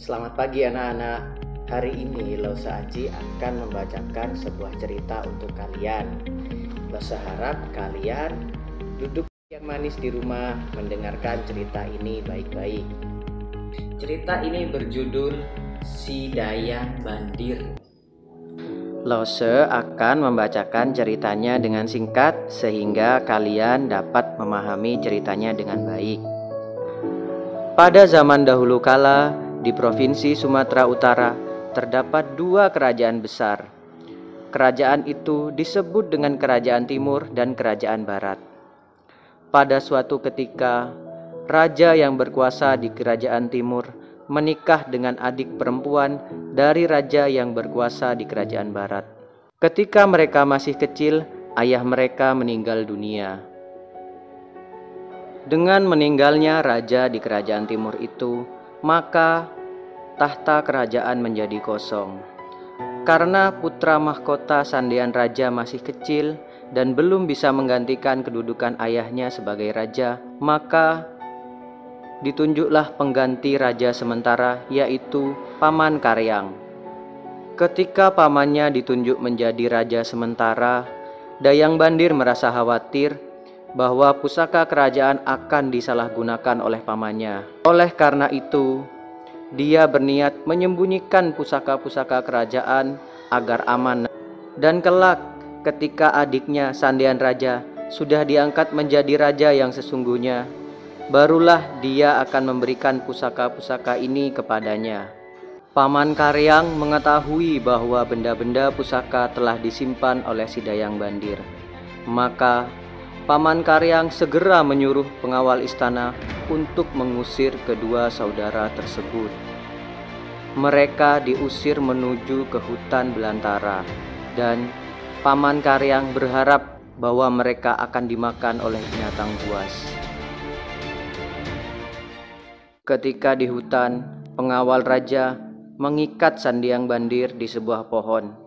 Selamat pagi anak-anak. Hari ini Losa Aji akan membacakan sebuah cerita untuk kalian. Losa harap kalian duduk yang manis di rumah mendengarkan cerita ini baik-baik. Cerita ini berjudul Si Dayang Bandir. Lose akan membacakan ceritanya dengan singkat sehingga kalian dapat memahami ceritanya dengan baik. Pada zaman dahulu kala, di Provinsi Sumatera Utara, terdapat dua kerajaan besar. Kerajaan itu disebut dengan Kerajaan Timur dan Kerajaan Barat. Pada suatu ketika, raja yang berkuasa di Kerajaan Timur menikah dengan adik perempuan dari raja yang berkuasa di Kerajaan Barat. Ketika mereka masih kecil, ayah mereka meninggal dunia. Dengan meninggalnya raja di Kerajaan Timur itu, maka tahta kerajaan menjadi kosong. Karena putra mahkota sandian raja masih kecil dan belum bisa menggantikan kedudukan ayahnya sebagai raja, maka ditunjuklah pengganti raja sementara, yaitu Paman Karyang. Ketika pamannya ditunjuk menjadi raja sementara, Dayang Bandir merasa khawatir bahwa pusaka kerajaan akan disalahgunakan oleh pamannya. Oleh karena itu, dia berniat menyembunyikan pusaka-pusaka kerajaan agar aman. Dan kelak ketika adiknya Sandian Raja sudah diangkat menjadi raja yang sesungguhnya, barulah dia akan memberikan pusaka-pusaka ini kepadanya. Paman Karyang mengetahui bahwa benda-benda pusaka telah disimpan oleh si Dayang Bandir. Maka Paman Karyang segera menyuruh pengawal istana untuk mengusir kedua saudara tersebut. Mereka diusir menuju ke hutan belantara, dan Paman Karyang berharap bahwa mereka akan dimakan oleh binatang buas. Ketika di hutan, pengawal raja mengikat Sandiang Bandir di sebuah pohon.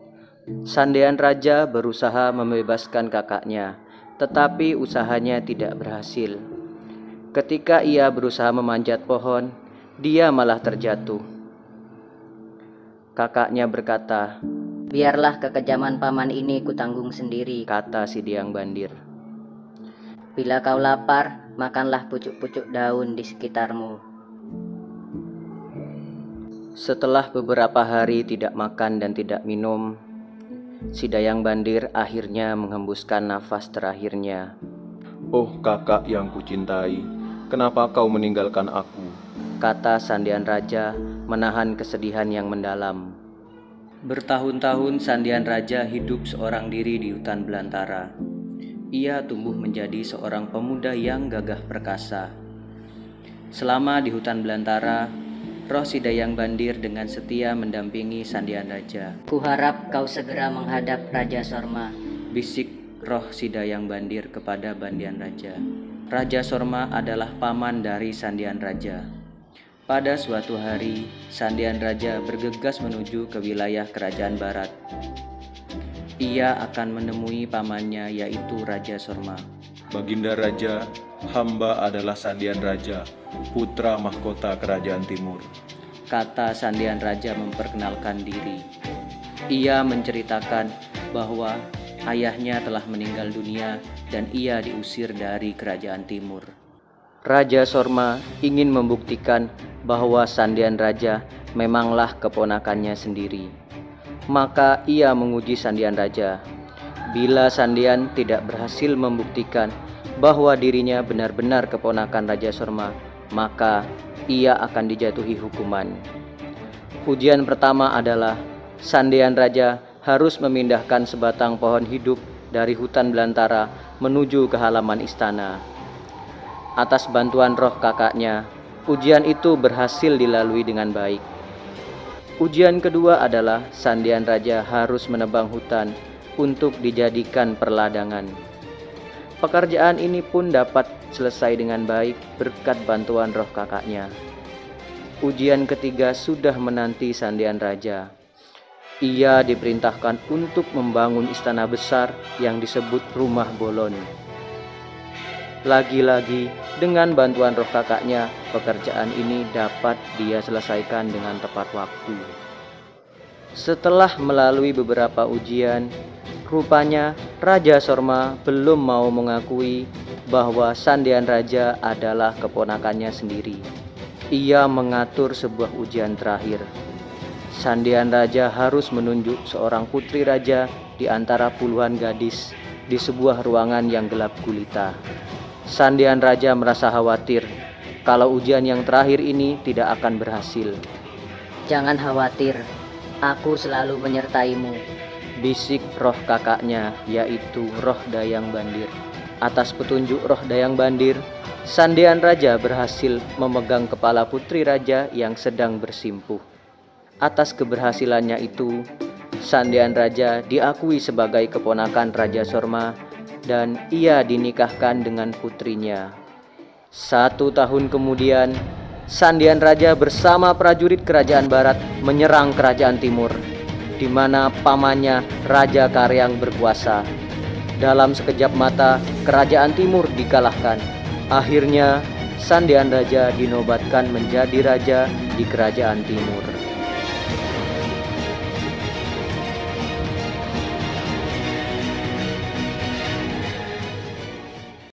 Sandian raja berusaha membebaskan kakaknya, tetapi usahanya tidak berhasil. Ketika ia berusaha memanjat pohon, dia malah terjatuh. Kakaknya berkata, "Biarlah kekejaman paman ini kutanggung sendiri," kata si Dayang Bandir. "Bila kau lapar, makanlah pucuk-pucuk daun di sekitarmu." Setelah beberapa hari tidak makan dan tidak minum, si Dayang Bandir akhirnya menghembuskan nafas terakhirnya. "Oh kakak yang kucintai, kenapa kau meninggalkan aku?" kata Sandian Raja menahan kesedihan yang mendalam. Bertahun-tahun Sandian Raja hidup seorang diri di hutan belantara. Ia tumbuh menjadi seorang pemuda yang gagah perkasa. Selama di hutan belantara, roh si Dayang Bandir dengan setia mendampingi Sandian Raja. "Kuharap kau segera menghadap Raja Sorma," bisik roh si Dayang Bandir kepada Bandian Raja. Raja Sorma adalah paman dari Sandian Raja. Pada suatu hari, Sandian Raja bergegas menuju ke wilayah Kerajaan Barat. Ia akan menemui pamannya, yaitu Raja Sorma. "Baginda Raja, hamba adalah Sandian Raja, putra mahkota Kerajaan Timur," kata Sandian Raja memperkenalkan diri. Ia menceritakan bahwa ayahnya telah meninggal dunia dan ia diusir dari Kerajaan Timur. Raja Sorma ingin membuktikan bahwa Sandian Raja memanglah keponakannya sendiri. Maka ia menguji Sandian Raja. Bila Sandian tidak berhasil membuktikan bahwa dirinya benar-benar keponakan Raja Sorma, maka ia akan dijatuhi hukuman. Ujian pertama adalah Sandian Raja harus memindahkan sebatang pohon hidup dari hutan belantara menuju ke halaman istana. Atas bantuan roh kakaknya, ujian itu berhasil dilalui dengan baik. Ujian kedua adalah Sandian Raja harus menebang hutan untuk dijadikan perladangan. Pekerjaan ini pun dapat selesai dengan baik berkat bantuan roh kakaknya. Ujian ketiga sudah menanti Sandian Raja. Ia diperintahkan untuk membangun istana besar yang disebut Rumah Bolon. Lagi-lagi dengan bantuan roh kakaknya, pekerjaan ini dapat dia selesaikan dengan tepat waktu. Setelah melalui beberapa ujian, rupanya Raja Sorma belum mau mengakui bahwa Sandian Raja adalah keponakannya sendiri. Ia mengatur sebuah ujian terakhir. Sandian Raja harus menunjuk seorang putri raja di antara puluhan gadis di sebuah ruangan yang gelap gulita. Sandian Raja merasa khawatir kalau ujian yang terakhir ini tidak akan berhasil. Jangan khawatir, aku selalu menyertaimu. Bisik roh kakaknya, yaitu roh Dayang Bandir. Atas petunjuk roh Dayang Bandir, Sandian Raja berhasil memegang kepala putri raja yang sedang bersimpuh. Atas keberhasilannya itu, Sandian Raja diakui sebagai keponakan Raja Sorma dan ia dinikahkan dengan putrinya. 1 tahun kemudian, Sandian Raja bersama prajurit kerajaan barat menyerang kerajaan timur, di mana pamannya Raja Karyang berkuasa. Dalam sekejap mata, kerajaan timur dikalahkan. Akhirnya, Sandian Raja dinobatkan menjadi raja di kerajaan timur.